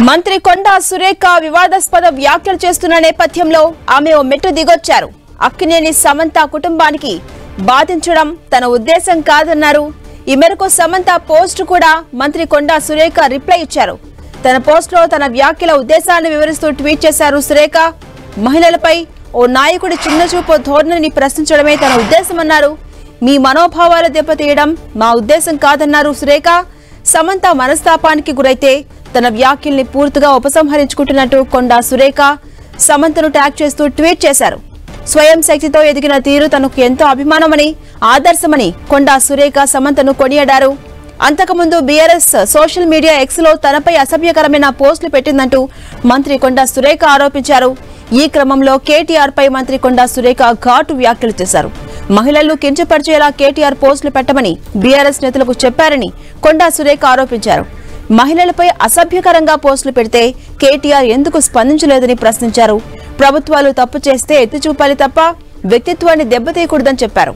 మంత్రి కొండా సురేఖ వివాదాస్పద వ్యాఖ్యలు చేస్తున్న నేపథ్యంలో ఆమె ఓ మెట్టు దిగొచ్చారు. అక్కినేని సమంత కుటుంబానికి బాధించడం తన ఉద్దేశం కాదన్నారు. ఈ మేరకు సమంత పోస్ట్ కూడా మంత్రి కొండా సురేఖ రిప్లై ఇచ్చారు. తన పోస్ట్ లో తన వ్యాఖ్యల ఉద్దేశాన్ని వివరిస్తూ ట్వీట్ చేశారు సురేఖ. మహిళలపై ఓ నాయకుడి చిన్నచూపు ధోరణిని ప్రశ్నించడమే తన ఉద్దేశమన్నారు. మీ మనోభావాలు దెబ్బతీయడం మా ఉద్దేశం కాదన్నారు సురేఖ. సమంత మనస్తాపానికి గురైతే తన వ్యాఖ్యల్ని పూర్తిగా ఉపసంహరించుకుంటున్నట్టు కొండా సురేఖ సమంతను ట్యాగ్ చేస్తూ ట్వీట్ చేశారు. స్వయం శక్తితో ఎదిగిన తీరు తనకు ఎంతో అభిమానమని, ఆదర్శమని కొండా సురేఖ సమంతను కొనియాడారు. అంతకుముందు బీఆర్ఎస్ సోషల్ మీడియా ఎక్స్ లో తనపై అసభ్యకరమైన పోస్టులు పెట్టిందంటూ మంత్రి కొండా సురేఖ ఆరోపించారు. ఈ క్రమంలో కేటీఆర్ పై మంత్రి కొండా సురేఖ ఘాటు వ్యాఖ్యలు చేశారు. మహిళలను కించపరిచేలా కేటీఆర్ పోస్టులు పెట్టమని బీఆర్ఎస్ నేతలకు చెప్పారని కొండా సురేఖ ఆరోపించారు. మహిళలపై అసభ్యకరంగా పోస్టులు పెడితే కేటీఆర్ ఎందుకు స్పందించలేదని ప్రశ్నించారు. ప్రభుత్వాలు తప్పు చేస్తే ఎత్తి చూపాలి తప్ప వ్యక్తిత్వాన్ని దెబ్బతీయకూడదని చెప్పారు.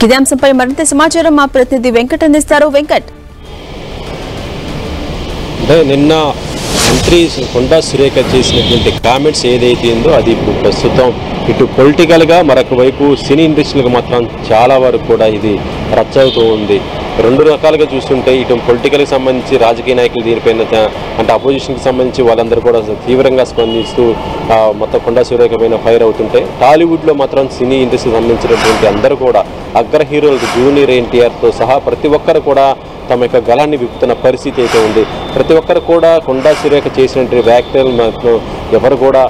ఇదే అంశంపై మరింత సమాచారం మా ప్రతినిధి వెంకట్ అందిస్తారు. వెంకట్, నిన్న మంత్రి కొండా సురేఖ చేసినటువంటి కామెంట్స్ ఏదైతే ఉందో అది ఇప్పుడు ప్రస్తుతం ఇటు పొలిటికల్గా మరొక వైపు సినీ ఇండస్ట్రీలకు మాత్రం చాలా వరకు కూడా ఇది రచ్చ అవుతూ ఉంది. రెండు రకాలుగా చూస్తుంటే ఇటు పొలిటికల్కి సంబంధించి రాజకీయ నాయకులు దీనిపైన అంటే అపోజిషన్కి సంబంధించి వాళ్ళందరూ కూడా తీవ్రంగా స్పందిస్తూ మొత్తం కొండా సురేఖ పైన ఫైర్ అవుతుంటే, టాలీవుడ్లో మాత్రం సినీ ఇండస్ట్రీకి సంబంధించినటువంటి అందరూ కూడా అగ్ర హీరోలు జూనియర్ ఎన్టీఆర్తో సహా ప్రతి ఒక్కరు కూడా తమ యొక్క గళాన్ని విప్పుతున్న పరిస్థితి అయితే ఉంది. ప్రతి ఒక్కరు కూడా కొండా సురేఖ చేసినటువంటి వ్యాఖ్యలు ఎవరు కూడా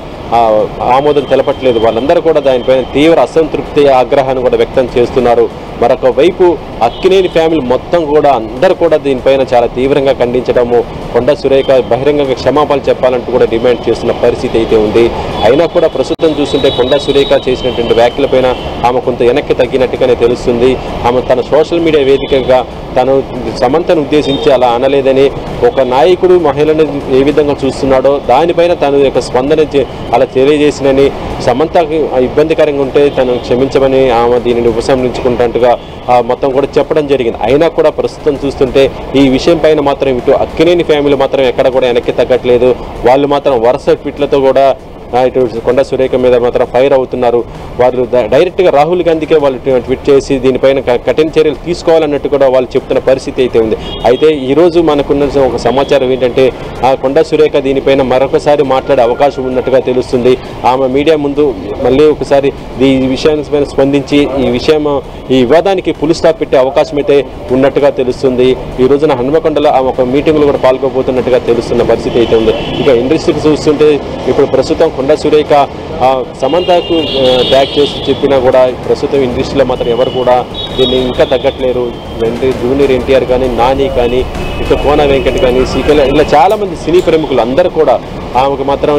ఆమోదం తెలపట్లేదు. వాళ్ళందరూ కూడా దానిపైన తీవ్ర అసంతృప్తి, ఆగ్రహాన్ని కూడా వ్యక్తం చేస్తున్నారు. మరొక వైపు అక్కినేని ఫ్యామిలీ మొత్తం కూడా అందరూ కూడా దీనిపైన చాలా తీవ్రంగా ఖండించడము, కొండా సురేఖ బహిరంగంగా క్షమాపణలు చెప్పాలంటూ కూడా డిమాండ్ చేస్తున్న పరిస్థితి అయితే ఉంది. అయినా కూడా ప్రస్తుతం చూస్తుంటే కొండా సురేఖ చేసినటువంటి వ్యాఖ్యలపైన ఆమె కొంత వెనక్కి తగ్గినట్టుగానే తెలుస్తుంది. ఆమె తన సోషల్ మీడియా వేదికగా తను సమంతను ఉద్దేశించి అలా అనలేదని, ఒక నాయకుడు మహిళను ఏ విధంగా చూస్తున్నాడో దానిపైన తను యొక్క స్పందన అలా తెలియజేసినని, సమంతకి ఇబ్బందికరంగా ఉంటే తను క్షమించమని ఆమె దీనిని ఉపసంహరించుకుంటున్నట్టుగా మొత్తం కూడా చెప్పడం జరిగింది. అయినా కూడా ప్రస్తుతం చూస్తుంటే ఈ విషయం పైన మాత్రం ఇటు అక్కినేని ఫ్యామిలీ మాత్రం ఎక్కడ కూడా వెనక్కి తగ్గట్లేదు. వాళ్ళు మాత్రం వరుస ట్వీట్లతో కూడా ఇటు కొండా సురేఖ మీద మాత్రం ఫైర్ అవుతున్నారు. వాళ్ళు డైరెక్ట్గా రాహుల్ గాంధీకే వాళ్ళు ట్వీట్ చేసి దీనిపైన కఠిన చర్యలు తీసుకోవాలన్నట్టు కూడా వాళ్ళు చెప్తున్న పరిస్థితి అయితే ఉంది. అయితే ఈరోజు మనకున్న ఒక సమాచారం ఏంటంటే కొండా సురేఖ దీనిపైన మరొకసారి మాట్లాడే అవకాశం ఉన్నట్టుగా తెలుస్తుంది. ఆమె మీడియా ముందు మళ్ళీ ఒకసారి ఈ విషయాన్ని స్పందించి ఈ వివాదానికి పులి స్టాప్ పెట్టే అవకాశం అయితే ఉన్నట్టుగా తెలుస్తుంది. ఈ రోజున హన్మకొండలో ఆమె ఒక మీటింగ్లో కూడా పాల్గొబోతున్నట్టుగా తెలుస్తున్న పరిస్థితి అయితే ఉంది. ఇక ఇండస్ట్రీకి చూస్తుంటే ఇప్పుడు ప్రస్తుతం కొండా సురేఖ సమంతకు ట్యాగ్ చేసి చెప్పినా కూడా ప్రస్తుతం ఇండస్ట్రీలో మాత్రం ఎవరు కూడా దీన్ని ఇంకా తగ్గట్లేరు. జూనియర్ ఎన్టీఆర్ కానీ, నాని కానీ, ఇక కోన వెంకట్ కానీ, సీకల్ ఇలా చాలామంది సినీ ప్రముఖులు అందరూ కూడా ఆమెకు మాత్రం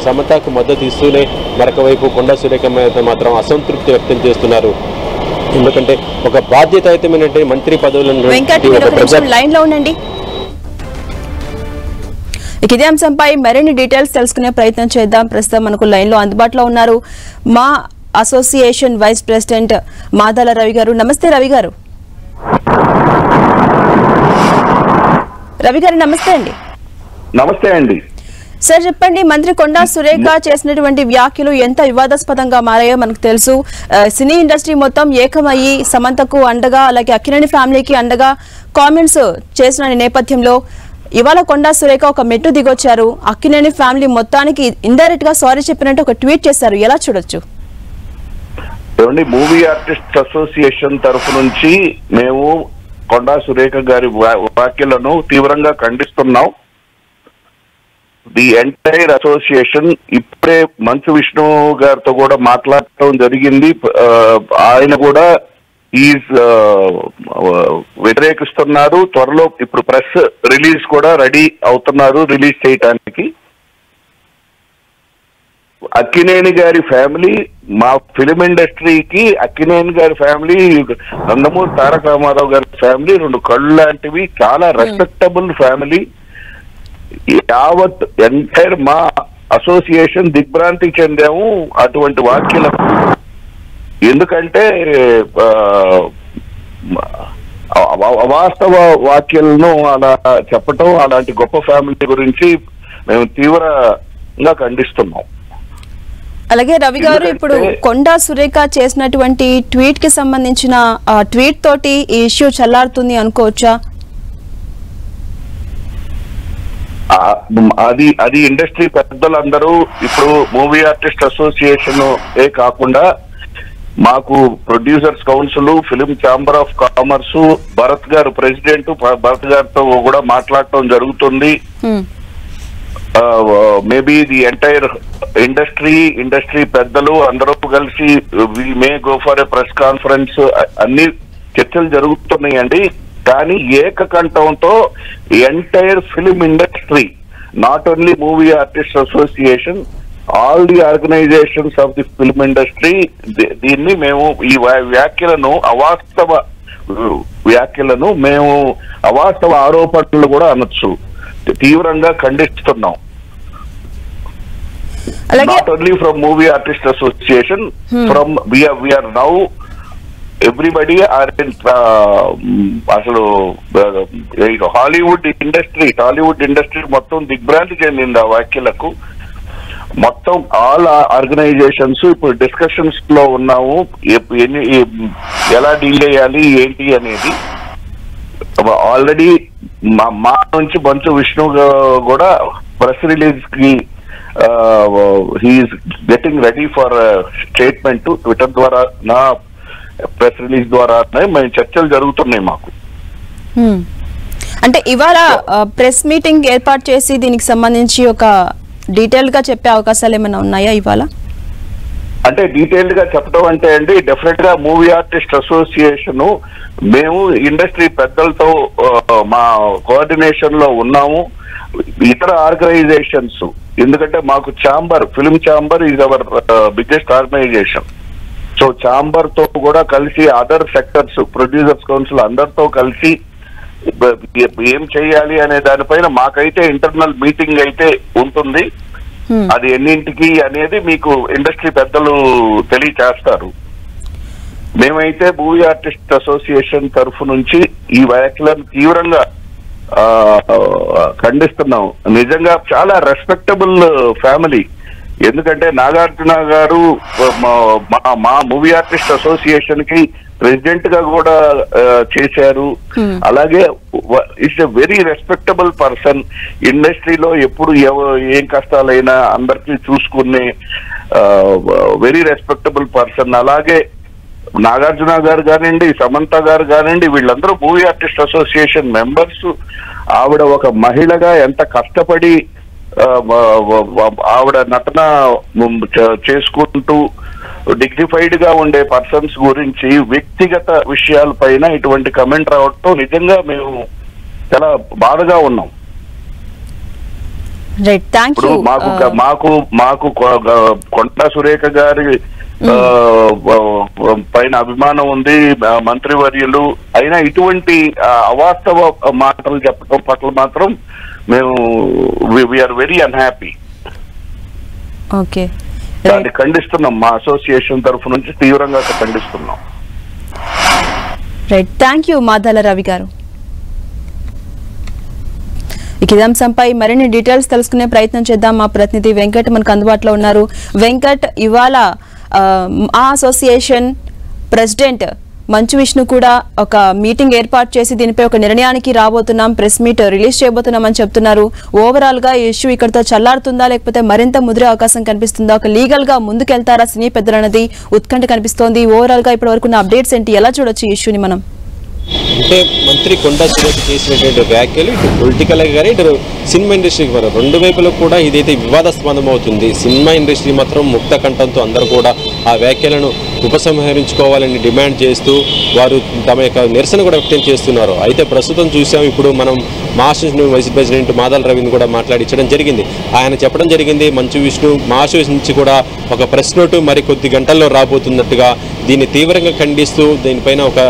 సమంతకు మద్దతు ఇస్తూనే మరొక వైపు కొండా సురేఖ మీద మాత్రం అసంతృప్తి వ్యక్తం చేస్తున్నారు. ఎందుకంటే ఒక బాధ్యతాయుతమైనటువంటి మంత్రి పదవులను లైన్ లో ఉండండి. ఇదే అంశంపై మరిన్ని డీటెయిల్స్ తెలుసుకునే ప్రయత్నం చేద్దాం. ప్రస్తుతం మనకు లైన్ లో అందుబాటులో ఉన్నారు మా association vice president Madala Ravi garu. నమస్తే రవి గారు. రవి గారు నమస్తే అండి. నమస్తే అండి సార్, చెప్పండి, మంత్రి కొండా సురేఖ చేసినటువంటి వ్యాఖ్యలు ఎంత వివాదాస్పదంగా మారాయో మనకు తెలుసు. సినీ ఇండస్ట్రీ మొత్తం ఏకమయ్యి సమంతకు అండగా, అలాగే అక్కినేని ఫ్యామిలీకి అండగా కామెంట్స్ చేసిన నేపథ్యంలో ఇవాళ కొండా సురేఖ ఒక మెట్టు దిగొచ్చారు. అక్కినేని ఫ్యామిలీ మొత్తానికి ఇండైరెక్ట్ గా సారీ చెప్పినట్టు ఒక ట్వీట్ చేశారు. ఎలా చూడొచ్చు? మూవీ ఆర్టిస్ట్ అసోసియేషన్ తరఫు నుంచి మేము కొండా సురేఖ గారి వ్యాఖ్యలను తీవ్రంగా ఖండిస్తున్నాం. ది ఎంటైర్ అసోసియేషన్ ఇప్పుడే మంచు విష్ణు గారితో కూడా మాట్లాడటం జరిగింది. ఆయన కూడా వ్యతిరేకిస్తున్నారు. త్వరలో ఇప్పుడు ప్రెస్ రిలీజ్ కూడా రెడీ అవుతున్నారు రిలీజ్ చేయటానికి. అక్కినేని గారి ఫ్యామిలీ, మా ఫిలిం ఇండస్ట్రీకి అక్కినేని గారి ఫ్యామిలీ, నందమూరి తారక రామారావు గారి ఫ్యామిలీ రెండు కళ్ళు లాంటివి. చాలా రెస్పెక్టబుల్ ఫ్యామిలీ. యావత్ ఎంటైర్ మా అసోసియేషన్ దిగ్భ్రాంతి చెందాము అటువంటి వ్యాఖ్యలకు. ఎందుకంటే అవాస్తవ వ్యాఖ్యలను అలా చెప్పటం, అలాంటి గొప్ప ఫ్యామిలీ గురించి మేము తీవ్రంగా ఖండిస్తున్నాం. అలాగే రవి గారు, ఇప్పుడు కొండా సురేఖ చేసినటువంటి ట్వీట్ కి సంబంధించిన ట్వీట్ తోటి ఈ ఇష్యూ చల్లారుతుంది అనుకోవచ్చా? అది ఇండస్ట్రీ పెద్దలందరూ ఇప్పుడు మూవీ ఆర్టిస్ట్ అసోసియేషన్ కాకుండా మాకు producers council, film chamber of commerce, Bharat గారు ప్రెసిడెంట్, భరత్ గారితో కూడా మాట్లాడటం జరుగుతుంది. మేబీ ది ఎంటైర్ ఇండస్ట్రీ పెద్దలు అందరూ కలిసి we may go for a press conference, అన్ని చర్చలు జరుగుతున్నాయండి. కానీ ఏకకంఠంతో entire film industry, not only movie artist association, all the organisations of the film industry దీన్ని మేము ఈ వ్యాఖ్యలను మేము అవాస్తవ ఆరోపణలు కూడా అనొచ్చు, తీవ్రంగా ఖండిస్తున్నాం. Not only from movie artist association, from we're now everybody are in అసలు టాలీవుడ్ ఇండస్ట్రీ మొత్తం దిగ్భ్రాంతి చెందింది ఆ వ్యాఖ్యలకు. మొత్తం ఆల్ ఆర్గనైజేషన్స్ ఇప్పుడు డిస్కషన్స్ లో ఉన్నాము, ఎలా డీల్ చేయాలి ఏంటి అనేది. ఆల్రెడీ మా నుంచి మంచు విష్ణు కూడా ప్రెస్ రిలీజ్ కి he's getting ready for statement. Twitter ద్వారా, నా ప్రెస్ రిలీజ్ ద్వారా మేము చర్చలు జరుగుతున్నాయి మాకు. అంటే ఇవాళ ప్రెస్ మీటింగ్ ఏర్పాటు చేసి దీనికి సంబంధించి ఒక డీటెయిల్ గా చెప్పే అవకాశాలు ఏమైనా ఉన్నాయా ఇవాళ? అంటే డీటెయిల్డ్ గా చెప్పడం అంటే అండి, డెఫినెట్ గా మూవీ ఆర్టిస్ట్ అసోసియేషన్ మేము ఇండస్ట్రీ పెద్దలతో మా కోఆర్డినేషన్ లో ఉన్నాము. ఇతర ఆర్గనైజేషన్స్, ఎందుకంటే మాకు film chamber is our biggest organisation. So chamber తో కూడా కలిసి అదర్ సెక్టర్స్, ప్రొడ్యూసర్స్ కౌన్సిల్ అందరితో కలిసి ఏం చేయాలి అనే దానిపైన మాకైతే ఇంటర్నల్ మీటింగ్ అయితే ఉంటుంది. అది ఎన్నింటికి అనేది మీకు ఇండస్ట్రీ పెద్దలు తెలియచేస్తారు. మేమైతే మూవీ ఆర్టిస్ట్ అసోసియేషన్ తరఫు నుంచి ఈ వ్యాఖ్యలను తీవ్రంగా ఖండిస్తున్నాం. నిజంగా చాలా రెస్పెక్టబుల్ ఫ్యామిలీ. ఎందుకంటే నాగార్జున గారు మా మూవీ ఆర్టిస్ట్ అసోసియేషన్ కి ప్రెసిడెంట్ గా కూడా చేశారు. అలాగే it's a very respectable person. ఇండస్ట్రీలో ఎప్పుడు ఏం కష్టాలైనా అందరికీ చూసుకునే వెరీ రెస్పెక్టబుల్ పర్సన్. అలాగే నాగార్జున గారు కానివ్వండి, సమంత గారు కానివ్వండి, వీళ్ళందరూ మూవీ ఆర్టిస్ట్ అసోసియేషన్ మెంబర్స్. ఆవిడ ఒక మహిళగా ఎంత కష్టపడి ఆవిడ నటన చేసుకుంటూ డిగ్నిఫైడ్ గా ఉండే పర్సన్స్ గురించి వ్యక్తిగత విషయాలపైన ఇటువంటి కమెంట్ రావటం నిజంగా మేము చాలా బాధగా ఉన్నాం. ఇప్పుడు మాకు కొండా సురేఖ గారి పైన అభిమానం ఉంది, మంత్రివర్యులు అయినా ఇటువంటి అవాస్తవ మాటలు చెప్పడం పట్ల మాత్రం మేము వీఆర్ వెరీ అన్హ్యాపీ. దాన్ని ఖండిస్తున్నాం. మా అసోసియేషన్ తరఫు నుంచి తీవ్రంగా ఖండిస్తున్నాం. Right, thank you Madala Ravi గారు. ఇదే అంశంపై మరిన్ని డీటెయిల్స్ తెలుసుకునే ప్రయత్నం చేద్దాం. మా ప్రతినిధి వెంకట్ మనకు అందుబాటులో ఉన్నారు. వెంకట్, ఇవాళ ఆ అసోసియేషన్ ప్రెసిడెంట్ మంచు విష్ణు కూడా ఒక మీటింగ్ ఏర్పాటు చేసి దీనిపై ఒక నిర్ణయానికి రాబోతున్నాం, ప్రెస్ మీట్ రిలీజ్ చేయబోతున్నామని చెప్తున్నారు. ఓవరాల్ గా ఈ ఇష్యూ ఇక్కడతో చల్లారుతుందా లేకపోతే మరింత ముదిరే అవకాశం కనిపిస్తుందా? ఒక లీగల్ గా ముందుకెళ్తారా సినీ పెద్దలన్నది ఉత్కంఠ కనిపిస్తోంది. ఓవరాల్ గా ఇప్పటి వరకు అప్డేట్స్ ఏంటి, ఎలా చూడొచ్చు ఈ ఇష్యూని మనం? అంటే మంత్రి కొండా సురేఖ చేసినటువంటి వ్యాఖ్యలు ఇటు పొలిటికల్ కానీ ఇటు సినిమా ఇండస్ట్రీకి వరకు రెండు వైపులో కూడా ఇదైతే వివాదాస్పదం అవుతుంది. సినిమా ఇండస్ట్రీ మాత్రం ముక్త కంఠంతో అందరూ కూడా ఆ వ్యాఖ్యలను ఉపసంహరించుకోవాలని డిమాండ్ చేస్తూ వారు తమ యొక్క నిరసన కూడా వ్యక్తం చేస్తున్నారు. అయితే ప్రస్తుతం చూసాం, ఇప్పుడు మనం మా అసోసియేషన్ వైస్ ప్రెసిడెంట్ మాదాల రవిని కూడా మాట్లాడించడం జరిగింది. ఆయన చెప్పడం జరిగింది, మంచు విష్ణు మా అసోసియేషన్ నుంచి కూడా ఒక ప్రెస్ నోటు మరి కొద్ది గంటల్లో రాబోతున్నట్టుగా దీన్ని తీవ్రంగా ఖండిస్తూ దీనిపైన ఒక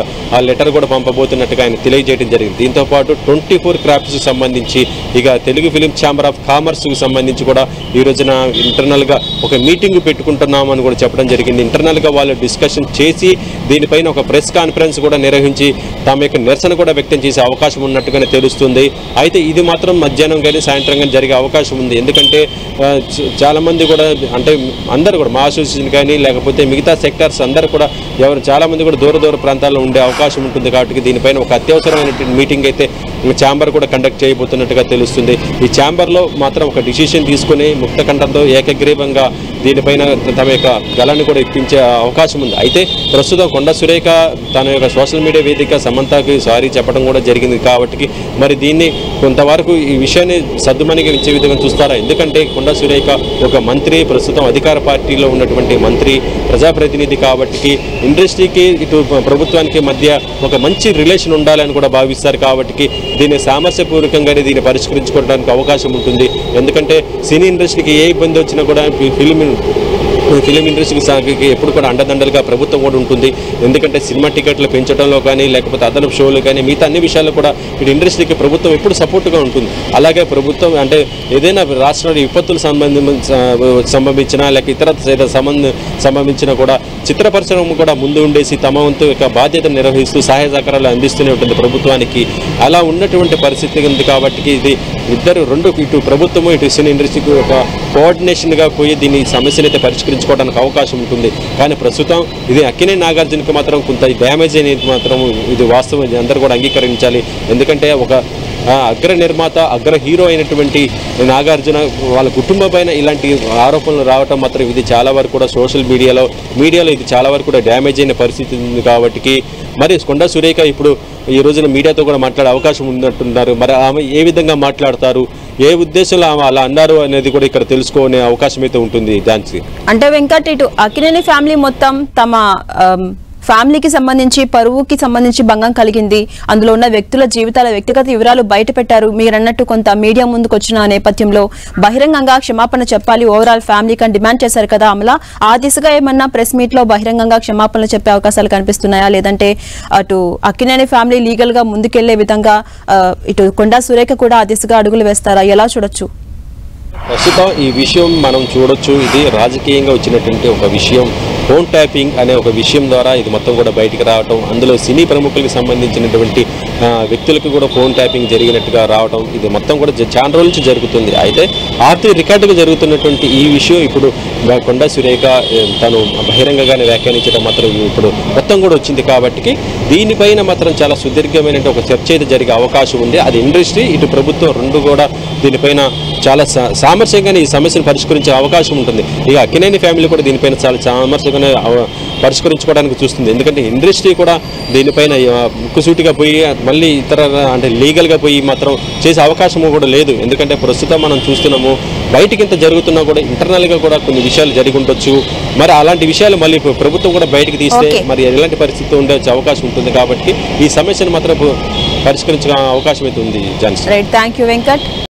లెటర్ కూడా పంపబోతున్నట్టుగా ఆయన తెలియజేయడం జరిగింది. దీంతోపాటు 24 క్రాఫ్ట్స్కి సంబంధించి ఇక తెలుగు ఫిలిం ఛాంబర్ ఆఫ్ కామర్స్కి సంబంధించి కూడా ఈ రోజున ఇంటర్నల్గా ఒక మీటింగ్ పెట్టుకుంటున్నామని కూడా చెప్పడం జరిగింది. ఇంటర్నల్గా వాళ్ళు డిస్కషన్ చేసి దీనిపైన ఒక ప్రెస్ కాన్ఫరెన్స్ కూడా నిర్వహించి తమ యొక్క నిరసన కూడా వ్యక్తం చేసే అవకాశం ఉన్నట్టుగానే తెలుస్తుంది. అయితే ఇది మాత్రం మధ్యాహ్నం కానీ సాయంత్రం కానీ జరిగే అవకాశం ఉంది. ఎందుకంటే చాలామంది కూడా అంటే అందరూ కూడా మా అసోసియేషన్ కానీ లేకపోతే మిగతా సెక్టార్స్ అందరూ కూడా చాలామంది కూడా దూర ప్రాంతాల్లో ఉండే అవకాశం ఉంటుంది. కాబట్టి దీనిపైన ఒక అత్యవసరమైనటువంటి మీటింగ్ అయితే ఛాంబర్ కూడా కండక్ట్ చేయబోతున్నట్టుగా తెలుస్తుంది. ఈ ఛాంబర్లో మాత్రం ఒక డిసిషన్ తీసుకుని ముక్త కంఠంతో ఏకగ్రీవంగా దీనిపైన తమ యొక్క గలాన్ని కూడా ఇప్పించే అవకాశం ఉంది. అయితే ప్రస్తుతం కొండా సురేఖ తన యొక్క సోషల్ మీడియా వేదిక సమంతకి సారీ చెప్పడం కూడా జరిగింది. కాబట్టి మరి దీన్ని కొంతవరకు ఈ విషయాన్ని సద్దుమణిగా ఇచ్చే విధంగా చూస్తారా? ఎందుకంటే కొండా సురేఖ ఒక మంత్రి, ప్రస్తుతం అధికార పార్టీలో ఉన్నటువంటి మంత్రి, ప్రజాప్రతినిధి. కాబట్టి ఇండస్ట్రీకి ఇటు ప్రభుత్వానికి మధ్య ఒక మంచి రిలేషన్ ఉండాలని కూడా భావిస్తారు. కాబట్టి దీన్ని సామరస్యపూర్వకంగానే దీన్ని పరిష్కరించుకోవడానికి అవకాశం ఉంటుంది. ఎందుకంటే సినీ ఇండస్ట్రీకి ఏ ఇబ్బంది వచ్చినా కూడా ఫిలిం ఇండస్ట్రీకి ఎప్పుడు కూడా అండదండలుగా ప్రభుత్వం కూడా ఉంటుంది. ఎందుకంటే సినిమా టికెట్లు పెంచడంలో కానీ లేకపోతే అదనపు షోలు కానీ మిగతా అన్ని విషయాల్లో కూడా ఇటు ఇండస్ట్రీకి ప్రభుత్వం ఎప్పుడు సపోర్ట్గా ఉంటుంది. అలాగే ప్రభుత్వం అంటే ఏదైనా రాష్ట్రంలో విపత్తులు సంబంధించినా లేక ఇతర సంబంధించినా కూడా చిత్ర పరిశ్రమ కూడా ముందు ఉండేసి తమ వంతు యొక్క బాధ్యతను నిర్వహిస్తూ సహాయ సహకారాలు అందిస్తూనే ఉంటుంది ప్రభుత్వానికి. అలా ఉన్నటువంటి పరిస్థితి ఉంది. కాబట్టి ఇది రెండు ఇటు ప్రభుత్వము ఇటు సినీ ఇండస్ట్రీకి ఒక కోఆర్డినేషన్గా పోయి దీన్ని సమస్యను అయితే పరిష్కరించుకోవడానికి అవకాశం ఉంటుంది. కానీ ప్రస్తుతం ఇది అక్కినేని నాగార్జునకి మాత్రం కొంత డ్యామేజ్ అనేది మాత్రం ఇది వాస్తవం, అందరూ కూడా అంగీకరించాలి. ఎందుకంటే ఒక అగ్ర నిర్మాత, అగ్ర హీరో అయినటువంటి నాగార్జున వాళ్ళ కుటుంబం పైన ఇలాంటి ఆరోపణలు రావటం మాత్రం ఇది చాలా వరకు కూడా సోషల్ మీడియాలో ఇది చాలా వరకు కూడా డ్యామేజ్ అయిన పరిస్థితి ఉంది. కాబట్టి మరి కొండా సురేఖ ఇప్పుడు ఈ రోజున మీడియాతో కూడా మాట్లాడే అవకాశం ఉన్నట్టున్నారు. మరి ఆమె ఏ విధంగా మాట్లాడతారు, ఏ ఉద్దేశంలో ఆమె అలా అన్నారు అనేది కూడా ఇక్కడ తెలుసుకునే అవకాశం అయితే ఉంటుంది. ఝాన్సీ అంటే వెంకట్, ఇటు అక్కినేని ఫ్యామిలీ మొత్తం తమ ఫ్యామిలీకి సంబంధించి పరువుకి సంబంధించి భంగం కలిగింది. అందులో ఉన్న వ్యక్తుల జీవితాల వ్యక్తిగత వివరాలు బయట పెట్టారు. మీరు అన్నట్టు కొంత మీడియా ముందుకు వచ్చిన నేపథ్యంలో బహిరంగంగా క్షమాపణ చెప్పాలి ఓవరాల్ ఫ్యామిలీకి అని డిమాండ్ చేశారు కదా అమల. ఆ దిశగా ఏమన్నా ప్రెస్ మీట్ లో బహిరంగంగా క్షమాపణలు చెప్పే అవకాశాలు కనిపిస్తున్నాయా? లేదంటే అటు అక్కినేని ఫ్యామిలీ లీగల్ గా ముందుకెళ్లే విధంగా ఇటు కొండా సురేఖ కూడా ఆ దిశగా అడుగులు వేస్తారా? ఎలా చూడొచ్చు? ప్రస్తుతం ఈ విషయం మనం చూడొచ్చు. ఇది రాజకీయంగా వచ్చినటువంటి ఒక విషయం. ఫోన్ ట్యాపింగ్ అనే ఒక విషయం ద్వారా ఇది మొత్తం కూడా బయటికి రావటం, అందులో సినీ ప్రముఖులకు సంబంధించినటువంటి వ్యక్తులకు కూడా ఫోన్ ట్యాపింగ్ జరిగినట్టుగా రావటం, ఇది మొత్తం కూడా చాలా రోజుల నుంచి జరుగుతుంది. అయితే ఆర్టీ రికార్డుగా జరుగుతున్నటువంటి ఈ విషయం ఇప్పుడు కొండా సురేఖ తను బహిరంగంగానే వ్యాఖ్యానించడం మాత్రం ఇప్పుడు మొత్తం కూడా వచ్చింది. కాబట్టి దీనిపైన మాత్రం చాలా సుదీర్ఘమైన ఒక చర్చ అయితే జరిగే అవకాశం ఉంది. అది ఇండస్ట్రీ ఇటు ప్రభుత్వం రెండు కూడా దీనిపైన చాలా సామరస్యంగానే ఈ సమస్యను పరిష్కరించే అవకాశం ఉంటుంది. ఇక అక్కినేని ఫ్యామిలీ కూడా దీనిపైన చాలా సామరస్యంగానే పరిష్కరించుకోవడానికి చూస్తుంది. ఎందుకంటే ఇండస్ట్రీ కూడా దీనిపైన ముక్కుసూటిగా పోయి మళ్ళీ ఇతర అంటే లీగల్గా పోయి మాత్రం చేసే అవకాశం కూడా లేదు. ఎందుకంటే ప్రస్తుతం మనం చూస్తున్నాము బయటికి ఇంత జరుగుతున్నా కూడా ఇంటర్నల్గా కూడా కొన్ని విషయాలు జరిగి ఉండొచ్చు. మరి అలాంటి విషయాలు మళ్ళీ ప్రభుత్వం కూడా బయటికి తీస్తే మరి ఎలాంటి పరిస్థితి ఉండే అవకాశం ఉంటుంది. కాబట్టి ఈ సమస్యను మాత్రం పరిష్కరించే అవకాశం అయితే ఉంది. Jhansi. Right, thank you Venkat.